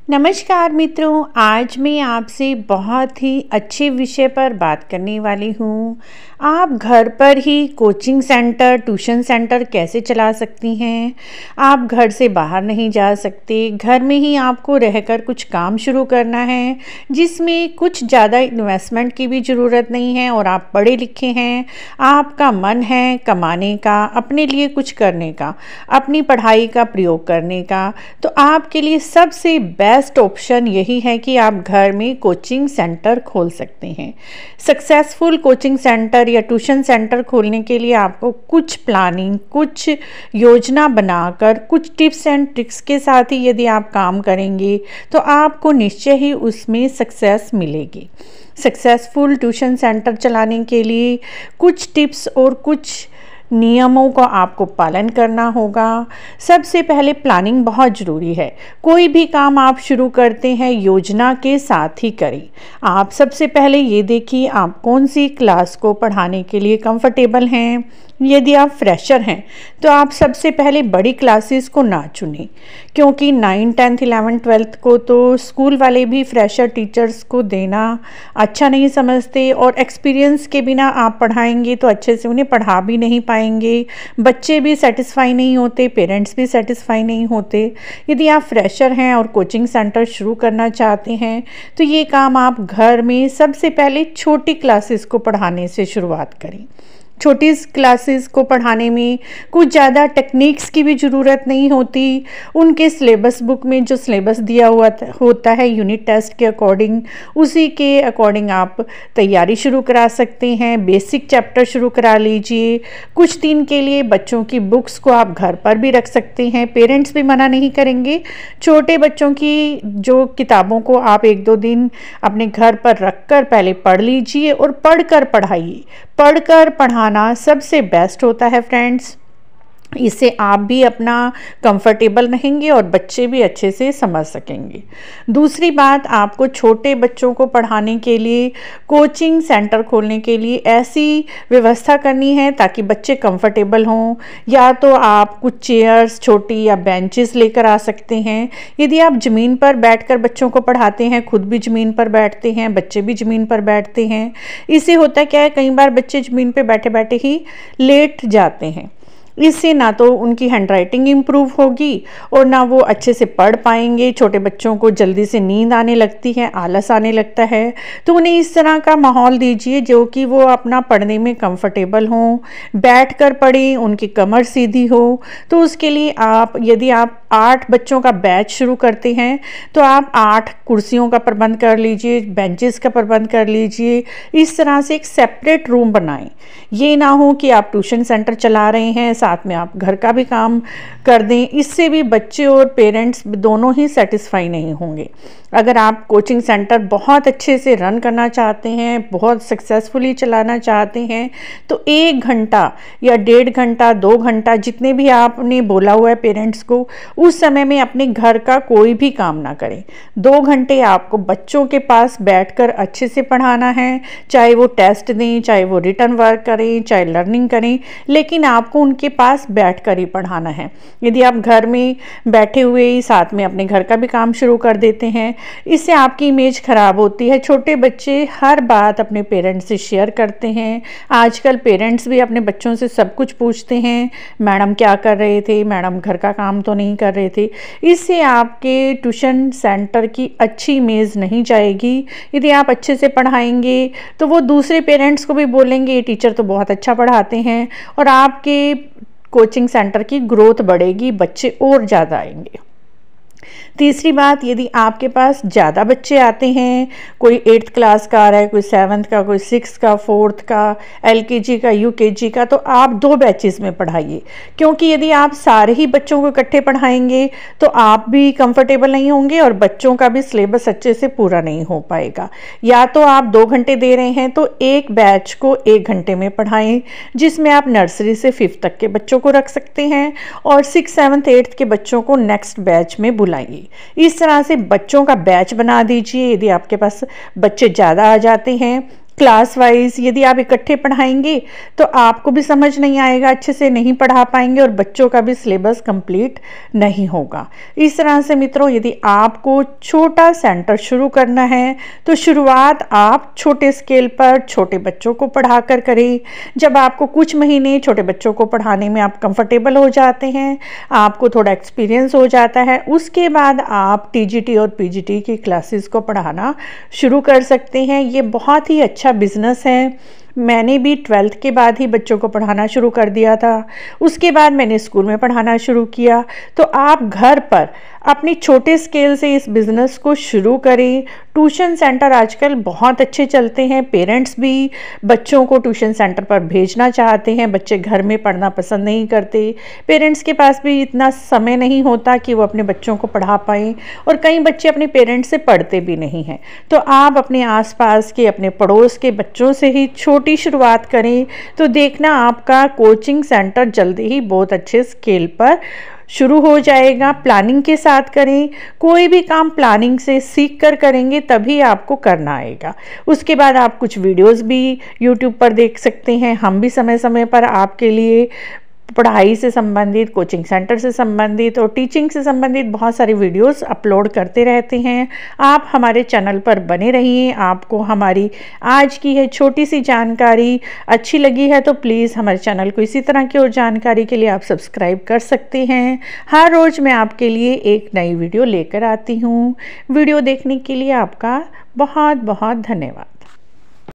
नमस्कार मित्रों, आज मैं आपसे बहुत ही अच्छे विषय पर बात करने वाली हूँ। आप घर पर ही कोचिंग सेंटर, ट्यूशन सेंटर कैसे चला सकती हैं। आप घर से बाहर नहीं जा सकते, घर में ही आपको रहकर कुछ काम शुरू करना है जिसमें कुछ ज़्यादा इन्वेस्टमेंट की भी ज़रूरत नहीं है और आप पढ़े लिखे हैं, आपका मन है कमाने का, अपने लिए कुछ करने का, अपनी पढ़ाई का प्रयोग करने का, तो आपके लिए सबसे बेस्ट ऑप्शन यही है कि आप घर में कोचिंग सेंटर खोल सकते हैं। सक्सेसफुल कोचिंग सेंटर या ट्यूशन सेंटर खोलने के लिए आपको कुछ प्लानिंग, कुछ योजना बनाकर, कुछ टिप्स एंड ट्रिक्स के साथ ही यदि आप काम करेंगे तो आपको निश्चय ही उसमें सक्सेस मिलेगी। सक्सेसफुल ट्यूशन सेंटर चलाने के लिए कुछ टिप्स और कुछ नियमों का आपको पालन करना होगा। सबसे पहले प्लानिंग बहुत ज़रूरी है। कोई भी काम आप शुरू करते हैं योजना के साथ ही करें। आप सबसे पहले ये देखिए आप कौन सी क्लास को पढ़ाने के लिए कंफर्टेबल हैं। यदि आप फ्रेशर हैं तो आप सबसे पहले बड़ी क्लासेस को ना चुनें, क्योंकि 9, 10th, 11th, 12th को तो स्कूल वाले भी फ्रेशर टीचर्स को देना अच्छा नहीं समझते और एक्सपीरियंस के बिना आप पढ़ाएंगे तो अच्छे से उन्हें पढ़ा भी नहीं पाएंगे। बच्चे भी सेटिस्फाई नहीं होते, पेरेंट्स भी सेटिस्फाई नहीं होते। यदि आप फ्रेशर हैं और कोचिंग सेंटर शुरू करना चाहते हैं तो ये काम आप घर में सबसे पहले छोटी क्लासेस को पढ़ाने से शुरुआत करें। छोटी क्लासेस को पढ़ाने में कुछ ज़्यादा टेक्निक्स की भी ज़रूरत नहीं होती। उनके सिलेबस बुक में जो सिलेबस दिया हुआ होता है यूनिट टेस्ट के अकॉर्डिंग, उसी के अकॉर्डिंग आप तैयारी शुरू करा सकते हैं। बेसिक चैप्टर शुरू करा लीजिए। कुछ दिन के लिए बच्चों की बुक्स को आप घर पर भी रख सकते हैं, पेरेंट्स भी मना नहीं करेंगे। छोटे बच्चों की जो किताबों को आप 1-2 दिन अपने घर पर रख कर पहले पढ़ लीजिए और पढ़कर पढ़ाइए। पढ़कर पढ़ाना सबसे बेस्ट होता है फ्रेंड्स। इससे आप भी अपना कंफर्टेबल रहेंगे और बच्चे भी अच्छे से समझ सकेंगे। दूसरी बात, आपको छोटे बच्चों को पढ़ाने के लिए कोचिंग सेंटर खोलने के लिए ऐसी व्यवस्था करनी है ताकि बच्चे कंफर्टेबल हों। या तो आप कुछ चेयर्स छोटी या बेंचेस लेकर आ सकते हैं। यदि आप ज़मीन पर बैठकर बच्चों को पढ़ाते हैं, खुद भी ज़मीन पर बैठते हैं, बच्चे भी ज़मीन पर बैठते हैं, इससे होता क्या है, कई बार बच्चे ज़मीन पर बैठे बैठे ही लेट जाते हैं। इससे ना तो उनकी हैंडराइटिंग इम्प्रूव होगी और ना वो अच्छे से पढ़ पाएंगे। छोटे बच्चों को जल्दी से नींद आने लगती है, आलस आने लगता है। तो उन्हें इस तरह का माहौल दीजिए जो कि वो अपना पढ़ने में कंफर्टेबल हों, बैठकर पढ़ें, उनकी कमर सीधी हो। तो उसके लिए यदि आप 8 बच्चों का बैच शुरू करते हैं तो आप 8 कुर्सियों का प्रबंध कर लीजिए, बेंचेस का प्रबंध कर लीजिए। इस तरह से एक सेपरेट रूम बनाएं। ये ना हो कि आप ट्यूशन सेंटर चला रहे हैं, साथ में आप घर का भी काम कर दें। इससे भी बच्चे और पेरेंट्स दोनों ही सेटिस्फाई नहीं होंगे। अगर आप कोचिंग सेंटर बहुत अच्छे से रन करना चाहते हैं, बहुत सक्सेसफुली चलाना चाहते हैं, तो 1 घंटा या 1.5 घंटा, 2 घंटा, जितने भी आपने बोला हुआ है पेरेंट्स को, उस समय में अपने घर का कोई भी काम ना करें। 2 घंटे आपको बच्चों के पास बैठकर अच्छे से पढ़ाना है। चाहे वो टेस्ट दें, चाहे वो रिटर्न वर्क करें, चाहे लर्निंग करें, लेकिन आपको उनके पास बैठकर ही पढ़ाना है। यदि आप घर में बैठे हुए ही साथ में अपने घर का भी काम शुरू कर देते हैं, इससे आपकी इमेज खराब होती है। छोटे बच्चे हर बात अपने पेरेंट्स से शेयर करते हैं। आजकल पेरेंट्स भी अपने बच्चों से सब कुछ पूछते हैं, मैडम क्या कर रहे थे, मैडम घर का काम तो नहीं कर रहे थे। इससे आपके ट्यूशन सेंटर की अच्छी इमेज नहीं जाएगी। यदि आप अच्छे से पढ़ाएंगे तो वो दूसरे पेरेंट्स को भी बोलेंगे ये टीचर तो बहुत अच्छा पढ़ाते हैं, और आपके कोचिंग सेंटर की ग्रोथ बढ़ेगी, बच्चे और ज़्यादा आएंगे। तीसरी बात, यदि आपके पास ज़्यादा बच्चे आते हैं, कोई 8th क्लास का आ रहा है, कोई 7th का, कोई 6th का, 4th का, LKG का, UKG का, तो आप 2 बैचेस में पढ़ाइए। क्योंकि यदि आप सारे ही बच्चों को इकट्ठे पढ़ाएंगे तो आप भी कंफर्टेबल नहीं होंगे और बच्चों का भी सिलेबस अच्छे से पूरा नहीं हो पाएगा। या तो आप 2 घंटे दे रहे हैं तो एक बैच को 1 घंटे में पढ़ाएं, जिसमें आप नर्सरी से 5th तक के बच्चों को रख सकते हैं और 6th, 7th, 8th के बच्चों को नेक्स्ट बैच में बुलाइए। इस तरह से बच्चों का बैच बना दीजिए। यदि आपके पास बच्चे ज़्यादा आ जाते हैं, क्लास वाइज यदि आप इकट्ठे पढ़ाएंगे तो आपको भी समझ नहीं आएगा, अच्छे से नहीं पढ़ा पाएंगे और बच्चों का भी सिलेबस कंप्लीट नहीं होगा। इस तरह से मित्रों, यदि आपको छोटा सेंटर शुरू करना है तो शुरुआत आप छोटे स्केल पर छोटे बच्चों को पढ़ा कर करें। जब आपको कुछ महीने छोटे बच्चों को पढ़ाने में आप कंफर्टेबल हो जाते हैं, आपको थोड़ा एक्सपीरियंस हो जाता है, उसके बाद आप टीजीटी और पीजीटी की क्लासेस को पढ़ाना शुरू कर सकते हैं। ये बहुत ही अच्छा बिजनेस है। मैंने भी 12th के बाद ही बच्चों को पढ़ाना शुरू कर दिया था। उसके बाद मैंने स्कूल में पढ़ाना शुरू किया। तो आप घर पर अपनी छोटे स्केल से इस बिज़नेस को शुरू करें। ट्यूशन सेंटर आजकल बहुत अच्छे चलते हैं। पेरेंट्स भी बच्चों को ट्यूशन सेंटर पर भेजना चाहते हैं। बच्चे घर में पढ़ना पसंद नहीं करते। पेरेंट्स के पास भी इतना समय नहीं होता कि वो अपने बच्चों को पढ़ा पाएँ, और कई बच्चे अपने पेरेंट्स से पढ़ते भी नहीं हैं। तो आप अपने आसपास के, अपने पड़ोस के बच्चों से ही छोटी शुरुआत करें, तो देखना आपका कोचिंग सेंटर जल्दी ही बहुत अच्छे स्केल पर शुरू हो जाएगा। प्लानिंग के साथ करें। कोई भी काम प्लानिंग से सीख कर करेंगे तभी आपको करना आएगा। उसके बाद आप कुछ वीडियोस भी यूट्यूब पर देख सकते हैं। हम भी समय समय पर आपके लिए पढ़ाई से संबंधित, कोचिंग सेंटर से संबंधित और टीचिंग से संबंधित बहुत सारे वीडियोस अपलोड करते रहते हैं। आप हमारे चैनल पर बने रहिए। आपको हमारी आज की है छोटी सी जानकारी अच्छी लगी है तो प्लीज़ हमारे चैनल को इसी तरह की और जानकारी के लिए आप सब्सक्राइब कर सकते हैं। हर रोज़ मैं आपके लिए एक नई वीडियो लेकर आती हूँ। वीडियो देखने के लिए आपका बहुत बहुत धन्यवाद।